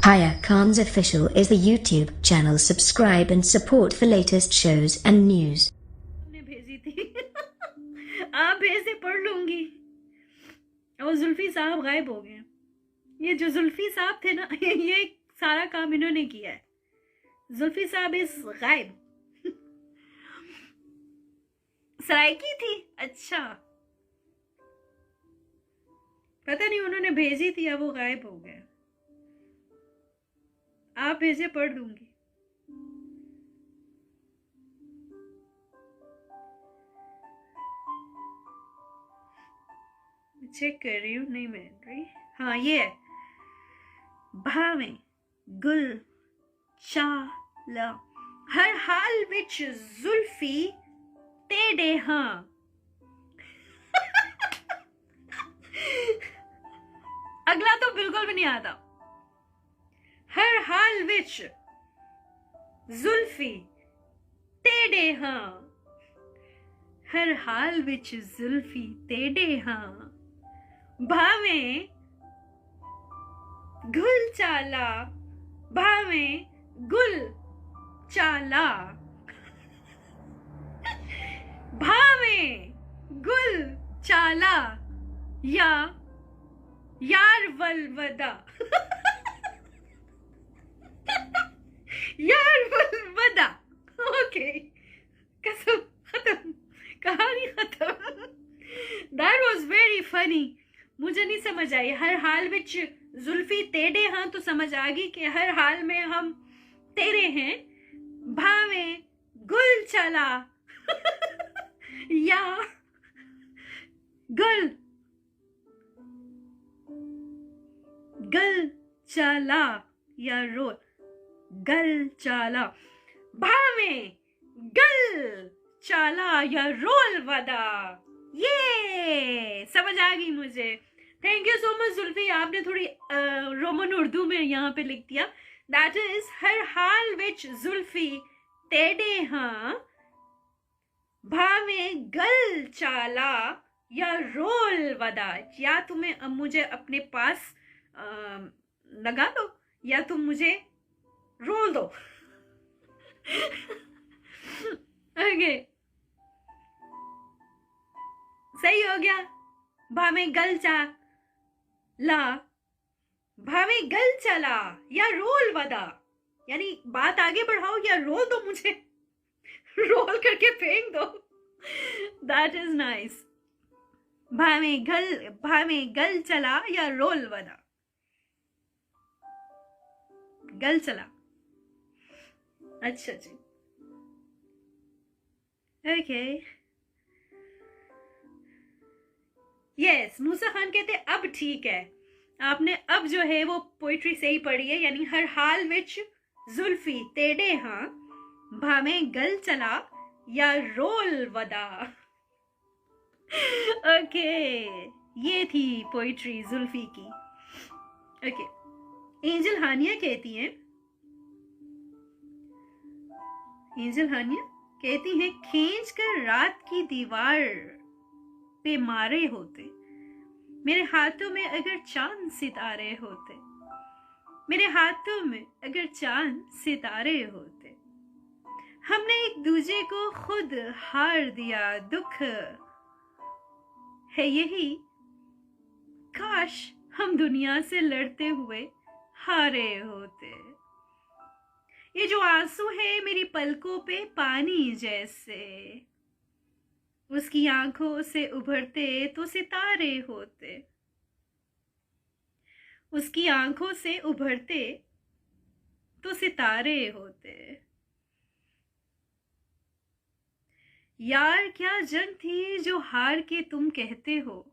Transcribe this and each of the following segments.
Haya Khan's Official is the YouTube channel. Subscribe and support for latest shows and news. ने भेजी थी आप भेजे पढ़ लूंगी। और जुल्फी साहब गायब हो गए। ये जो जुल्फी साहब थे ना ये सारा काम इन्होंने किया है। जुल्फी साहब इस गायब। सराइकी थी, अच्छा पता नहीं उन्होंने भेजी थी या वो गायब हो गए। आप भेजे पढ़ दूंगी। चेक कर रही हूँ, नहीं मिल रही। हाँ ये है, भावे गुल चाला हर हाल विच जुल्फी तेरे हाँ। अगला तो बिल्कुल भी नहीं आता। हर हाल विच जुल्फी तेरे हाँ, हर हाल विच जुल्फी तेरे हाँ, भावे गुल चाला, भावे गुल चाला, भावे गुल चाला या यार वलवदा। यार वलवदा। ओके कसम, खत्म, कहानी खत्म। That was very funny. मुझे नहीं समझ आई। हर हाल विच जुल्फी तेरे हाँ तो समझ आ गई कि हर हाल में हम तेरे हैं। भावे गुल चला या गुल गल चला या रोल गल चाला, भावे गल चाला या रोल वदा। ये समझ आ गई मुझे। Thank you so much Zulfi, आपने थोड़ी रोमन उर्दू में यहाँ पे लिख दिया। दैट इज हर हाल विच जुल्फी तेरे हाँ, भावे गल चाला या रोल वदा। या तुम्हें मुझे अपने पास लगा दो या तुम मुझे रोल दो। ओके सही हो गया। भावे गल ला, भावे गल चला या रोल वदा, यानी बात आगे बढ़ाओ या रोल दो, मुझे रोल करके फेंक दो। That is nice. भावे गल चला या रोल वदा। गल चला, अच्छा जी, ओके। यस, मूसा खान कहते अब ठीक है, आपने अब जो है वो पोइट्री सही पढ़ी है। यानी हर हाल विच जुल्फी तेरे हाँ, भावे गल चला या रोल वदा। ओके ये थी पोइट्री जुल्फी की। ओके एंजल हानिया कहती हैं, एंजल हानिया कहती हैं खींच कर रात की दीवार पे मारे होते, मेरे हाथों में अगर चांद सितारे होते, मेरे हाथों में अगर चांद सितारे होते, हमने एक दूजे को खुद हार दिया, दुख है यही, काश हम दुनिया से लड़ते हुए हारे होते। ये जो आंसू है मेरी पलकों पे पानी जैसे, उसकी आंखों से उभरते तो सितारे होते, उसकी आंखों से उभरते तो सितारे होते। यार क्या जंग थी जो हार के तुम कहते हो,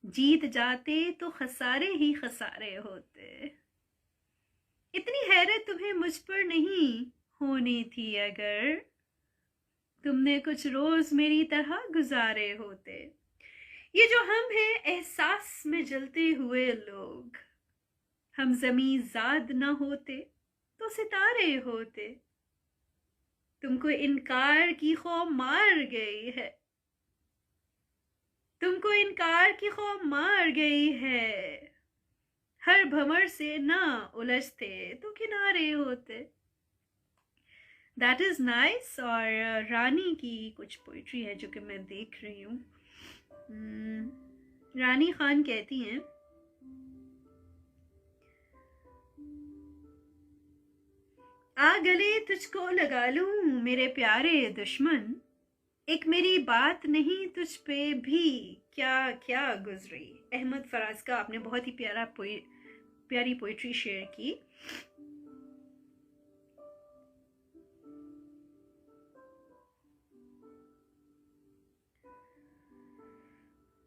जीत जाते तो खसारे ही खसारे होते। इतनी हैरत तुम्हें मुझ पर नहीं होनी थी अगर तुमने कुछ रोज मेरी तरह गुजारे होते। ये जो हम हैं एहसास में जलते हुए लोग, हम ज़मीं ज़ाद न होते तो सितारे होते। तुमको इनकार की खौफ मार गई है, तुमको इनकार की खौफ मार गई है, हर भंवर से ना उलझते तो किनारे होते। That is nice. और रानी की कुछ पोइट्री है जो कि मैं देख रही हूँ। रानी खान कहती हैं, आ गले तुझको लगा लूं मेरे प्यारे दुश्मन, एक मेरी बात नहीं तुझ पे भी क्या क्या गुजरी। अहमद फराज का आपने बहुत ही प्यारी पोइट्री शेयर की।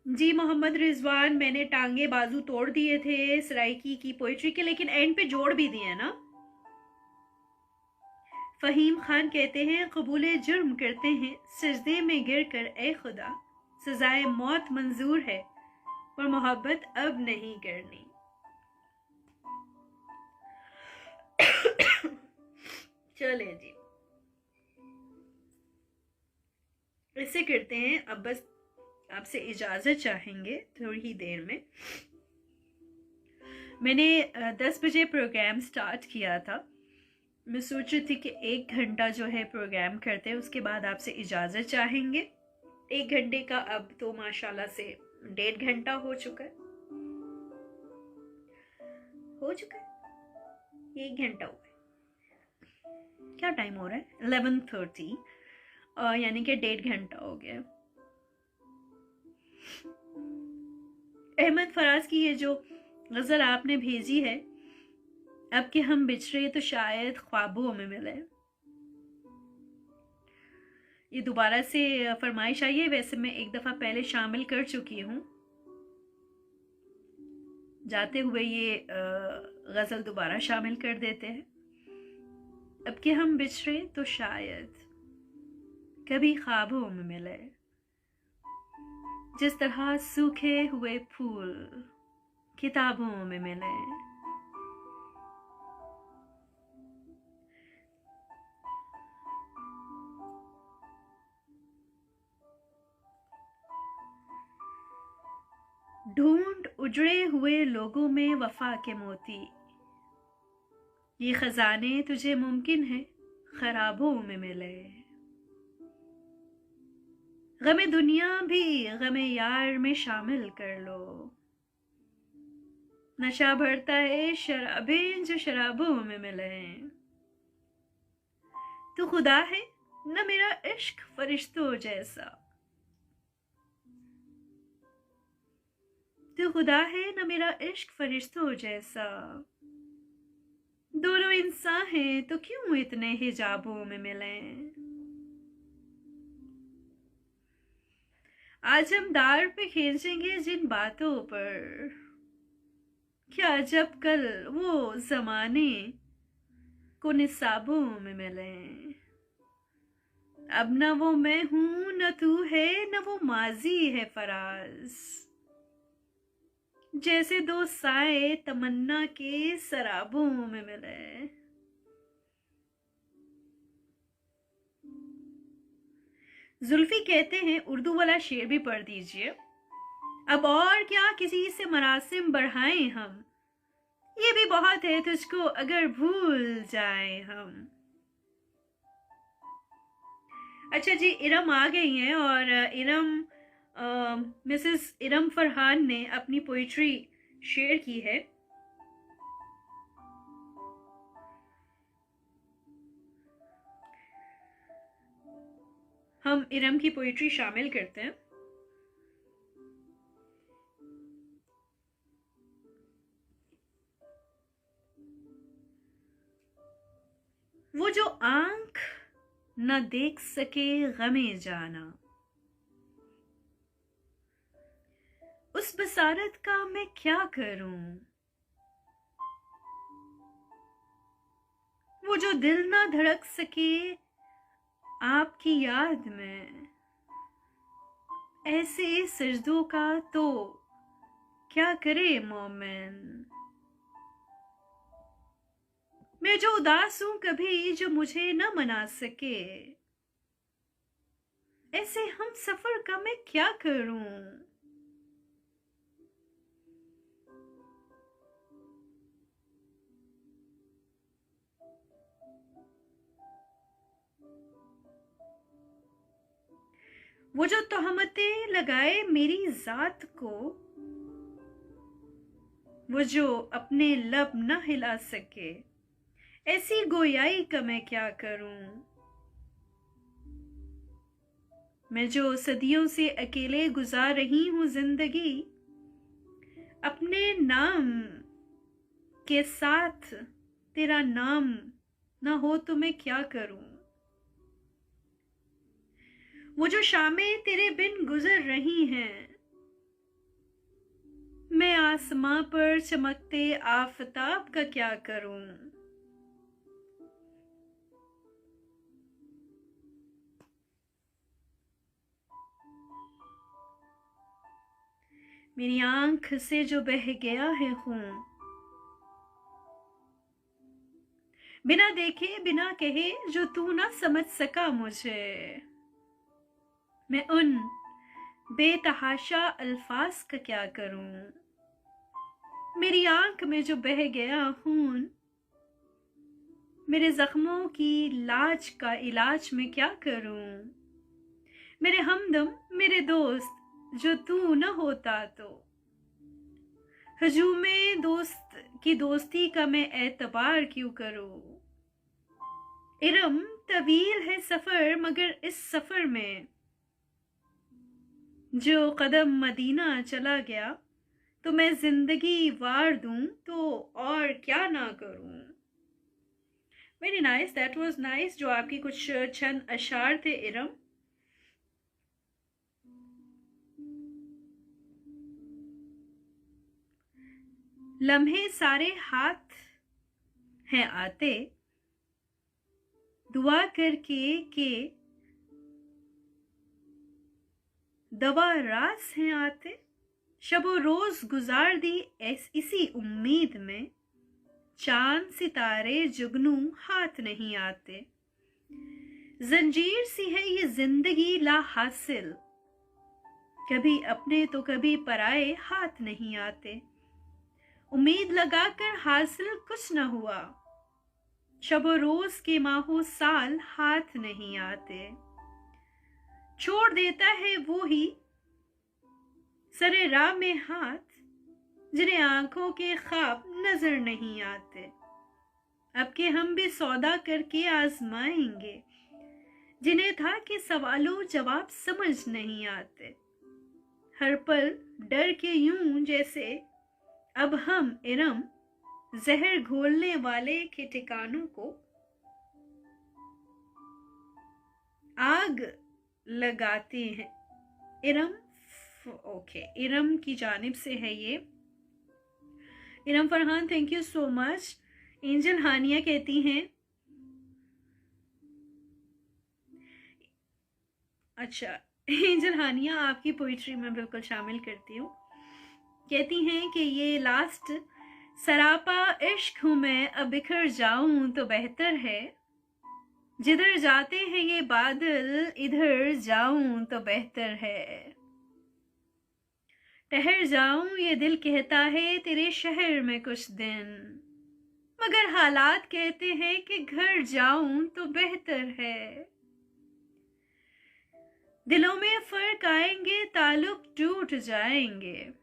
जी मोहम्मद रिजवान, मैंने टांगे बाजू तोड़ दिए थे सराइकी की पोइट्री के, लेकिन एंड पे जोड़ भी दिए ना। फहीम खान कहते हैं, कबूले जुर्म करते हैं सजदे में गिर कर ए खुदा, सजाए मौत मंजूर है पर मोहब्बत अब नहीं करनी। चले जी, ऐसे करते हैं, अब बस आपसे इजाजत चाहेंगे थोड़ी ही देर में। मैंने 10 बजे प्रोग्राम स्टार्ट किया था। मैं सोच रही थी कि 1 घंटा जो है प्रोग्राम करते हैं, उसके बाद आपसे इजाजत चाहेंगे। 1 घंटे का अब तो माशाल्लाह से 1.5 घंटा हो चुका है। 1 घंटा हुआ है। क्या टाइम हो रहा है? 11:30, यानी कि 1.5 घंटा हो गया। अहमद फराज की ये जो गजल आपने भेजी है, अब कि हम बिछड़े तो शायद ख्वाबों में मिले, ये दोबारा से फरमाइश आई है। वैसे मैं एक दफा पहले शामिल कर चुकी हूँ, जाते हुए ये गजल दोबारा शामिल कर देते हैं। अब कि हम बिछड़े तो शायद कभी ख्वाबों में मिले, जिस तरह सूखे हुए फूल किताबों में मिले। ढूंढ उजड़े हुए लोगों में वफा के मोती, ये खजाने तुझे मुमकिन है खराबों में मिले। गमे दुनिया भी गमे यार में शामिल कर लो, नशा भरता है शराबें जो शराबों में मिले। तू खुदा है न मेरा इश्क फरिश्तों जैसा, तू खुदा है न मेरा इश्क फरिश्तों जैसा। दोनों इंसान हैं तो क्यों इतने हिजाबों में मिले। आज हम दार पे खींचेंगे जिन बातों पर, क्या जब कल वो जमाने को निसाबों में मिले। अब न वो मैं हूं न तू है न वो माजी है फराज, जैसे दो साए तमन्ना के सराबों में मिले। जुल्फी कहते हैं, उर्दू वाला शेर भी पढ़ दीजिए। अब और क्या किसी से मरासिम बढ़ाएं हम, ये भी बहुत है तुझको अगर भूल जाएं हम। अच्छा जी, इरम आ गई हैं और मिसेस इरम फरहान ने अपनी पोइट्री शेयर की है। हम इरम की पोइट्री शामिल करते हैं। वो जो आंख न देख सके गमे जाना, उस बसारत का मैं क्या करूं। वो जो दिल ना धड़क सके आपकी याद में, ऐसे सजदों का तो क्या करे मोमिन। मैं जो उदास हूं कभी जो मुझे न मना सके, ऐसे हम सफर का मैं क्या करूं। वो जो तोहमतें लगाए मेरी जात को, वो जो अपने लब न हिला सके, ऐसी गोयाई का मैं क्या करूं। मैं जो सदियों से अकेले गुजार रही हूं जिंदगी, अपने नाम के साथ तेरा नाम न हो तो मैं क्या करूं। वो जो शामें तेरे बिन गुजर रही हैं, मैं आसमां पर चमकते आफताब का क्या करूं। मेरी आंख से जो बह गया है खून, बिना देखे बिना कहे जो तू ना समझ सका मुझे, मैं उन बेतहाशा अल्फाज का क्या करूं। मेरी आंख में जो बह गया खून, मेरे जख्मों की लाज का इलाज मैं क्या करूं। मेरे हमदम मेरे दोस्त जो तू न होता तो, हजूमे दोस्त की दोस्ती का मैं एतबार क्यों करूं। इरम तवील है सफर, मगर इस सफर में जो कदम मदीना चला गया, तो मैं जिंदगी वार दूं तो और क्या ना करूं। Very nice, that was nice. जो आपकी कुछ चंद अशार थे इरम। लम्हे सारे हाथ हैं आते, दुआ करके के दवा रास हैं आते। शबो रोज गुजार दी इसी उम्मीद में, चांद सितारे जुगनू हाथ नहीं आते। जंजीर सी है ये जिंदगी ला हासिल, कभी अपने तो कभी पराए हाथ नहीं आते। उम्मीद लगाकर हासिल कुछ न हुआ, शबो रोज के माहो साल हाथ नहीं आते। छोड़ देता है वो ही सरे राह में हाथ, जिन्हें आंखों के ख्वाब नजर नहीं आते। अब के हम भी सौदा करके आजमाएंगे, जिन्हें था कि सवालों जवाब समझ नहीं आते। हर पल डर के यूं जैसे अब हम इरम जहर घोलने वाले के ठिकानों को आग लगाते हैं। इरम, ओके, इरम की जानिब से है ये। Iram Farhan, thank you so much. Angel Hania कहती हैं, अच्छा एंजल हानिया आपकी पोइट्री में बिल्कुल शामिल करती हूँ। कहती हैं कि ये लास्ट सरापा इश्क हूँ मैं, अब बिखर जाऊं तो बेहतर है। जिधर जाते हैं ये बादल, इधर जाऊं तो बेहतर है। ठहर जाऊं ये दिल कहता है तेरे शहर में कुछ दिन, मगर हालात कहते हैं कि घर जाऊं तो बेहतर है। दिलों में फर्क आएंगे, ताल्लुक टूट जाएंगे।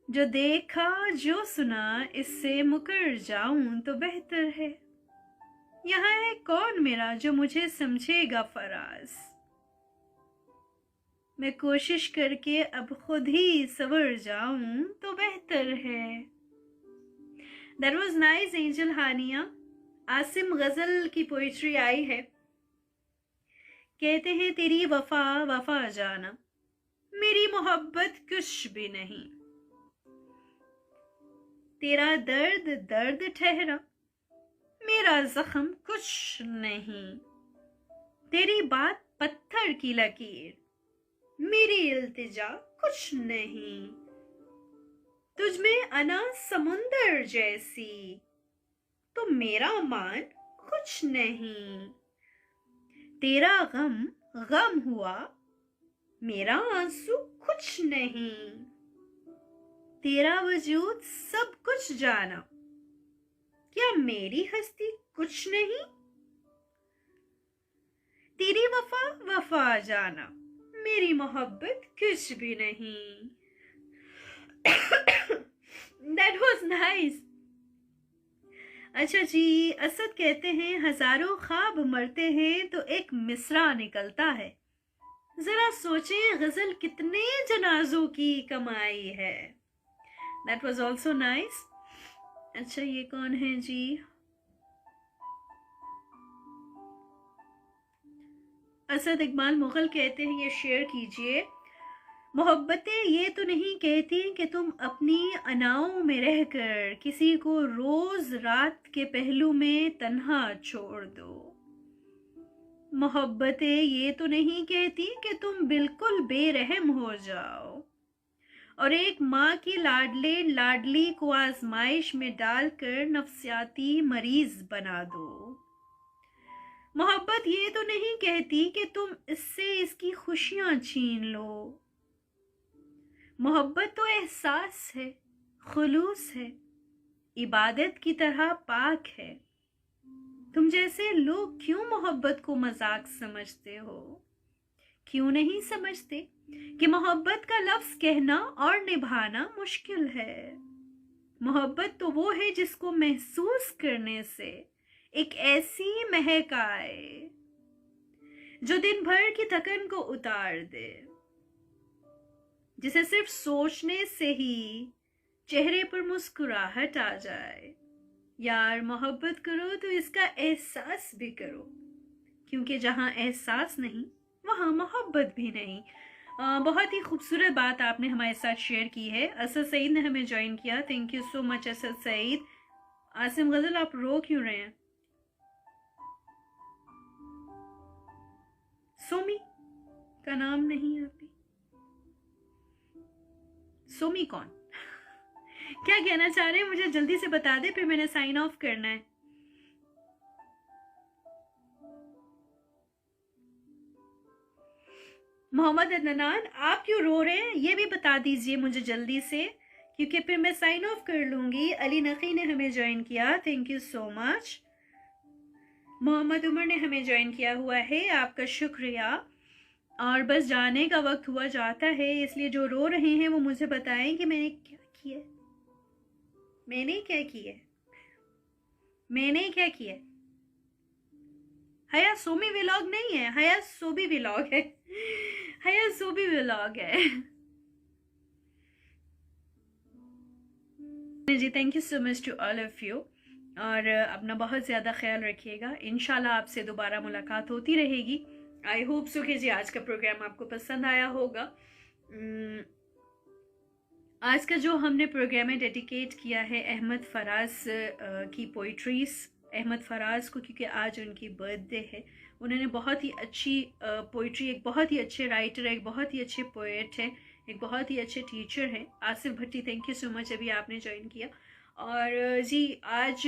जो देखा जो सुना इससे मुकर जाऊं तो बेहतर है। यहाँ है कौन मेरा जो मुझे समझेगा फराज, मैं कोशिश करके अब खुद ही सवर जाऊं तो बेहतर है। That was nice एंजल हानिया। आसिम गजल की पोइट्री आई है। कहते हैं तेरी वफा वफा जाना, मेरी मोहब्बत कुछ भी नहीं। तेरा दर्द दर्द ठहरा, मेरा जख्म कुछ नहीं। तेरी बात पत्थर की लकीर, मेरी इल्तिजा कुछ नहीं। तुझ में अना समुंदर जैसी, तो मेरा मान कुछ नहीं। तेरा गम गम हुआ, मेरा आंसू कुछ नहीं। तेरा वजूद सब कुछ जाना, क्या मेरी हस्ती कुछ नहीं। तेरी वफा वफा जाना, मेरी मोहब्बत कुछ भी नहीं। That was nice. अच्छा जी, असद कहते हैं हजारों ख्वाब मरते हैं तो एक मिसरा निकलता है। जरा सोचें गजल कितने जनाजों की कमाई है। That was also nice. अच्छा ये कौन है जी? असद इकबाल मुगल कहते हैं ये शेयर कीजिए। मोहब्बतें ये तो नहीं कहती कि तुम अपनी अनाओं में रहकर किसी को रोज रात के पहलू में तन्हा छोड़ दो। मोहब्बतें ये तो नहीं कहती कि तुम बिल्कुल बेरहम हो जाओ और एक माँ की लाडले लाडली को आजमाइश में डालकर नफ्सियाती मरीज बना दो। मोहब्बत ये तो नहीं कहती कि तुम इससे इसकी खुशियां छीन लो। मोहब्बत तो एहसास है, खुलूस है, इबादत की तरह पाक है। तुम जैसे लोग क्यों मोहब्बत को मजाक समझते हो? क्यों नहीं समझते कि मोहब्बत का लफ्ज कहना और निभाना मुश्किल है। मोहब्बत तो वो है जिसको महसूस करने से एक ऐसी महक आए जो दिन भर की थकन को उतार दे, जिसे सिर्फ सोचने से ही चेहरे पर मुस्कुराहट आ जाए। यार मोहब्बत करो तो इसका एहसास भी करो, क्योंकि जहां एहसास नहीं वहां मोहब्बत भी नहीं। बहुत ही खूबसूरत बात आपने हमारे साथ शेयर की है। असद सईद ने हमें ज्वाइन किया, thank you so much Asad Saeed. Asim Ghazal आप रो क्यों रहे हैं? सोमी का नाम नहीं है अभी। सोमी कौन? क्या कहना चाह रहे हैं मुझे जल्दी से बता दे, फिर मैंने साइन ऑफ करना है। मोहम्मद अदनान आप क्यों रो रहे हैं ये भी बता दीजिए मुझे जल्दी से, क्योंकि फिर मैं साइन ऑफ कर लूंगी। अली नकी ने हमें ज्वाइन किया, thank you so much. Mohammad Umar ने हमें ज्वाइन किया हुआ है, आपका शुक्रिया। और बस जाने का वक्त हुआ जाता है, इसलिए जो रो रहे हैं वो मुझे बताएं कि मैंने क्या किया। मैंने क्या किया? मैंने क्या किया? हया सोमी व्लॉग नहीं है, हया सोबी व्लॉग है। हया सोबी व्लॉग है जी। Thank you so much to all of you, और अपना बहुत ज़्यादा ख्याल रखिएगा। इंशाल्लाह आपसे दोबारा मुलाकात होती रहेगी। आई होप सो कि जी आज का प्रोग्राम आपको पसंद आया होगा। आज का जो हमने प्रोग्राम है डेडिकेट किया है अहमद फराज की पोइट्रीज, अहमद फराज को, क्योंकि आज उनकी बर्थडे है। उन्होंने बहुत ही अच्छी पोइट्री, एक बहुत ही अच्छे राइटर है, एक बहुत ही अच्छे पोएट है, एक बहुत ही अच्छे टीचर है। आसिफ भट्टी थैंक यू सो मच, अभी आपने ज्वाइन किया। और जी आज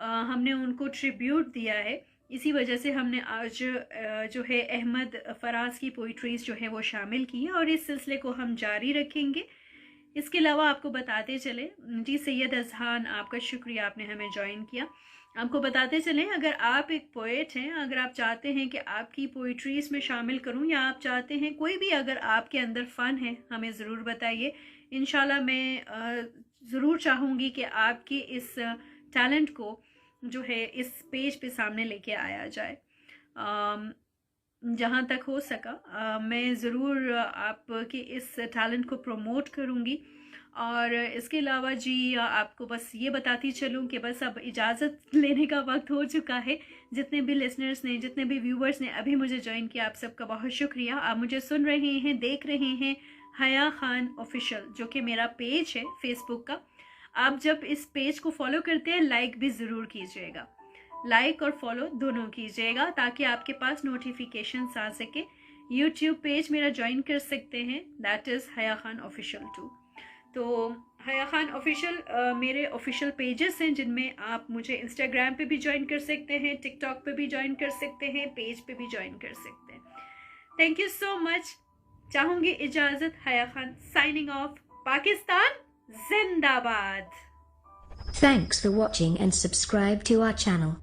हमने उनको ट्रिब्यूट दिया है, इसी वजह से हमने आज जो है अहमद फराज की पोइट्रीज जो है वो शामिल की है, और इस सिलसिले को हम जारी रखेंगे। इसके अलावा आपको बताते चले जी, सैयद अजहान आपका शुक्रिया, आपने हमें ज्वाइन किया। आपको बताते चलें, अगर आप एक पोएट हैं, अगर आप चाहते हैं कि आपकी पोइट्रीज में शामिल करूं, या आप चाहते हैं कोई भी, अगर आपके अंदर फ़न है हमें ज़रूर बताइए। इंशाल्लाह मैं ज़रूर चाहूँगी कि आपके इस टैलेंट को जो है इस पेज पे सामने लेके आया जाए। जहाँ तक हो सका मैं ज़रूर आपके इस टैलेंट को प्रमोट करूँगी। और इसके अलावा जी आपको बस ये बताती चलूँ कि बस अब इजाज़त लेने का वक्त हो चुका है। जितने भी लिसनर्स ने, जितने भी व्यूवर्स ने अभी मुझे ज्वाइन किया, आप सबका बहुत शुक्रिया। आप मुझे सुन रहे हैं, देख रहे हैं हया खान ऑफिशियल, जो कि मेरा पेज है फेसबुक का। आप जब इस पेज को फॉलो करते हैं, लाइक भी ज़रूर कीजिएगा, लाइक और फॉलो दोनों कीजिएगा, ताकि आपके पास नोटिफिकेशन आ सके। यूट्यूब पेज मेरा ज्वाइन कर सकते हैं, दैट इज़ हया खान ऑफिशियल 2। तो हया खान ऑफिशियल मेरे ऑफिशियल पेजेस हैं, जिनमें आप मुझे इंस्टाग्राम पे भी ज्वाइन कर सकते हैं, टिकटॉक पे भी ज्वाइन कर सकते हैं, पेज पे भी ज्वाइन कर सकते हैं। Thank you so much. चाहूँगी इजाज़त, हया खान साइनिंग ऑफ। पाकिस्तान जिंदाबाद। Thanks for watching and subscribe to our channel.